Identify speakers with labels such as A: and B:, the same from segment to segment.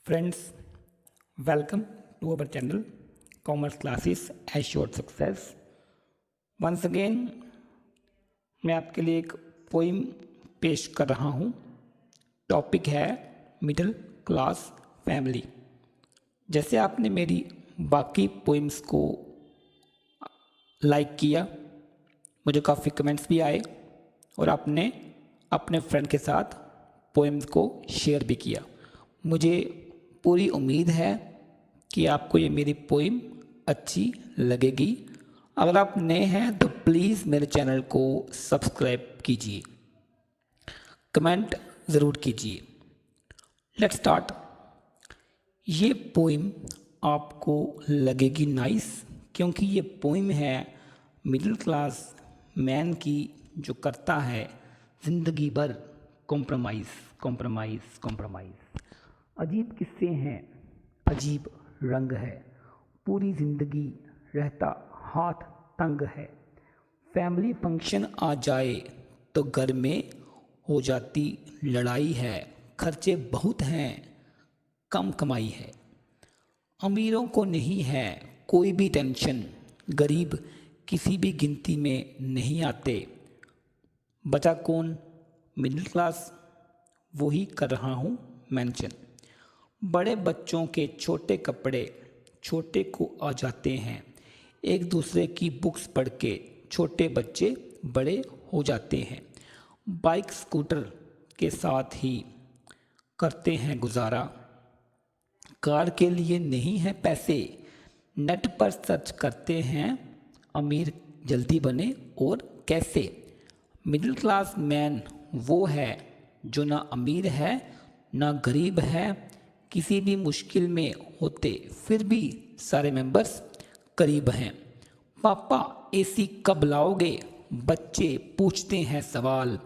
A: Friends, welcome to our channel Commerce Classes Assured Success. Once again, मैं आपके लिए एक पोइम पेश कर रहा हूँ. टॉपिक है मिडिल क्लास फैमिली. जैसे आपने मेरी बाकी पोइम्स को लाइक किया, मुझे काफ़ी कमेंट्स भी आए और आपने अपने फ्रेंड के साथ पोइम्स को शेयर भी किया. मुझे पूरी उम्मीद है कि आपको ये मेरी पोइम अच्छी लगेगी. अगर आप नए हैं तो प्लीज़ मेरे चैनल को सब्सक्राइब कीजिए, कमेंट ज़रूर कीजिए. Let's start. ये पोइम आपको लगेगी नाइस क्योंकि ये पोइम है मिडिल क्लास मैन की जो करता है ज़िंदगी भर कॉम्प्रोमाइज़. अजीब किस्से हैं, अजीब रंग है, पूरी ज़िंदगी रहता हाथ तंग है. फैमिली फंक्शन आ जाए तो घर में हो जाती लड़ाई है. खर्चे बहुत हैं, कम कमाई है. अमीरों को नहीं है कोई भी टेंशन, गरीब किसी भी गिनती में नहीं आते. बचा कौन? Middle class. वही कर रहा हूँ मेंशन. बड़े बच्चों के छोटे कपड़े छोटे को आ जाते हैं. एक दूसरे की बुक्स पढ़ के छोटे बच्चे बड़े हो जाते हैं. बाइक स्कूटर के साथ ही करते हैं गुजारा. कार के लिए नहीं है पैसे, नेट पर सर्च करते हैं अमीर जल्दी बने और कैसे. मिडिल क्लास मैन वो है जो ना अमीर है ना गरीब है. किसी भी मुश्किल में होते फिर भी सारे मेंबर्स करीब हैं. पापा एसी कब लाओगे, बच्चे पूछते हैं सवाल.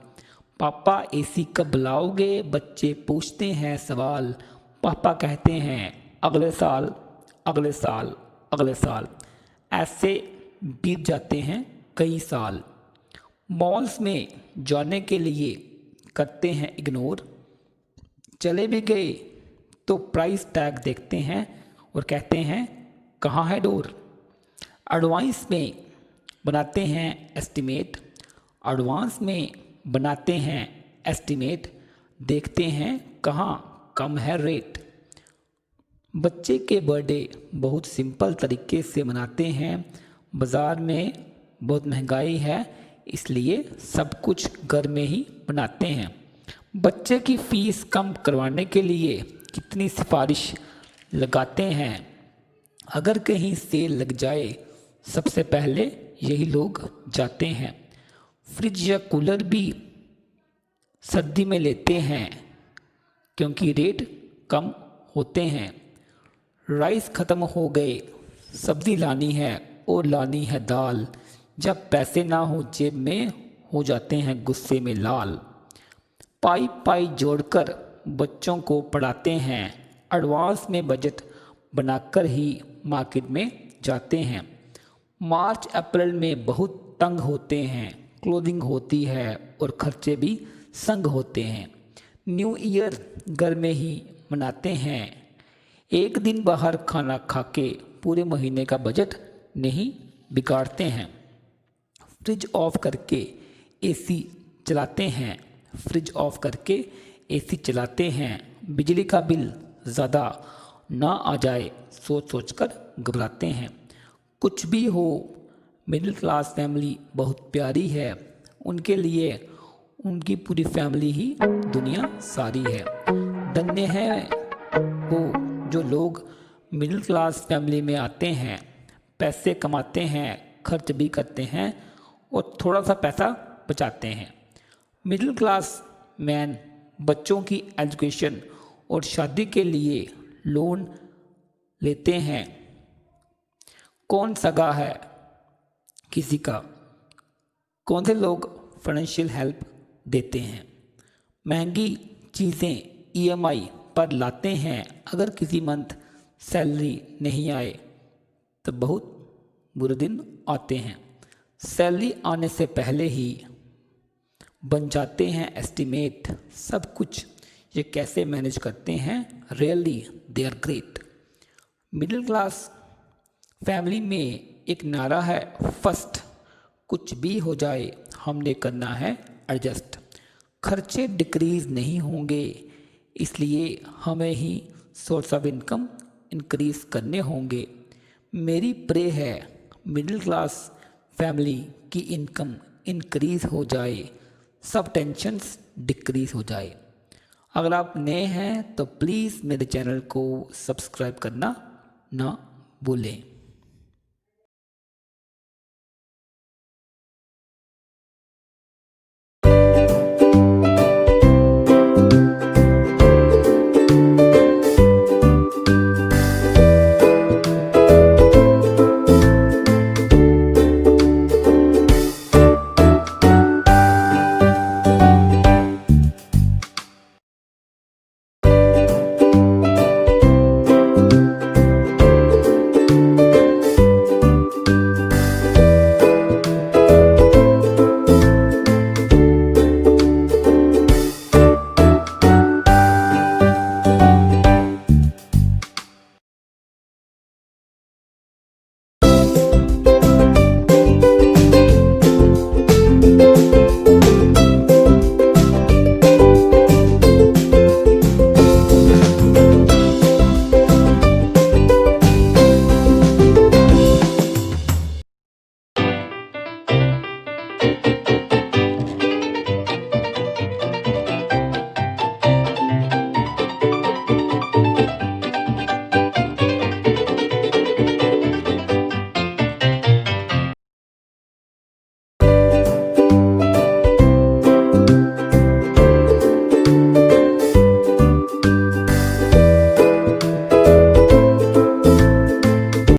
A: पापा एसी कब लाओगे, बच्चे पूछते हैं सवाल. पापा कहते हैं अगले साल अगले साल अगले साल. ऐसे बीत जाते हैं कई साल. मॉल्स में जाने के लिए करते हैं इग्नोर. चले भी गए तो प्राइस टैग देखते हैं और कहते हैं कहाँ है डोर. एडवांस में बनाते हैं एस्टिमेट, एडवांस में बनाते हैं एस्टिमेट. देखते हैं कहाँ कम है रेट. बच्चे के बर्थडे बहुत सिंपल तरीके से मनाते हैं. बाज़ार में बहुत महंगाई है इसलिए सब कुछ घर में ही बनाते हैं. बच्चे की फ़ीस कम करवाने के लिए कितनी सिफारिश लगाते हैं. अगर कहीं सेल लग जाए सबसे पहले यही लोग जाते हैं. फ्रिज या कूलर भी सर्दी में लेते हैं क्योंकि रेट कम होते हैं. राइस ख़त्म हो गए, सब्ज़ी लानी है और लानी है दाल. जब पैसे ना हो जेब में हो जाते हैं गुस्से में लाल. पाई पाई जोड़कर बच्चों को पढ़ाते हैं. एडवांस में बजट बनाकर ही मार्केट में जाते हैं. मार्च अप्रैल में बहुत तंग होते हैं. क्लोथिंग होती है और खर्चे भी संग होते हैं. न्यू ईयर घर में ही मनाते हैं. एक दिन बाहर खाना खाके पूरे महीने का बजट नहीं बिगाड़ते हैं. फ्रिज ऑफ करके एसी चलाते हैं. फ्रिज ऑफ करके एसी चलाते हैं. बिजली का बिल ज़्यादा ना आ जाए सोच सोच कर घबराते हैं. कुछ भी हो मिडिल क्लास फैमिली बहुत प्यारी है. उनके लिए उनकी पूरी फैमिली ही दुनिया सारी है. धन्य है वो जो लोग मिडिल क्लास फैमिली में आते हैं. पैसे कमाते हैं, खर्च भी करते हैं और थोड़ा सा पैसा बचाते हैं. मिडिल क्लास मैन बच्चों की एजुकेशन और शादी के लिए लोन लेते हैं. कौन सगा है किसी का, कौन से लोग फाइनेंशियल हेल्प देते हैं. महंगी चीज़ें ईएमआई पर लाते हैं. अगर किसी मंथ सैलरी नहीं आए तो बहुत बुरे दिन आते हैं. सैलरी आने से पहले ही बन जाते हैं एस्टिमेट. सब कुछ ये कैसे मैनेज करते हैं? Really they are great. Middle class family में एक नारा है फर्स्ट, कुछ भी हो जाए हमने करना है एडजस्ट। खर्चे डिक्रीज नहीं होंगे, इसलिए हमें ही सोर्स ऑफ इनकम इंक्रीज करने होंगे। मेरी प्रे है मिडिल क्लास फैमिली की इनकम इंक्रीज हो जाए, सब टेंशन्स डिक्रीज हो जाए। अगर आप नए हैं तो प्लीज़ मेरे चैनल को सब्सक्राइब करना ना भूलें।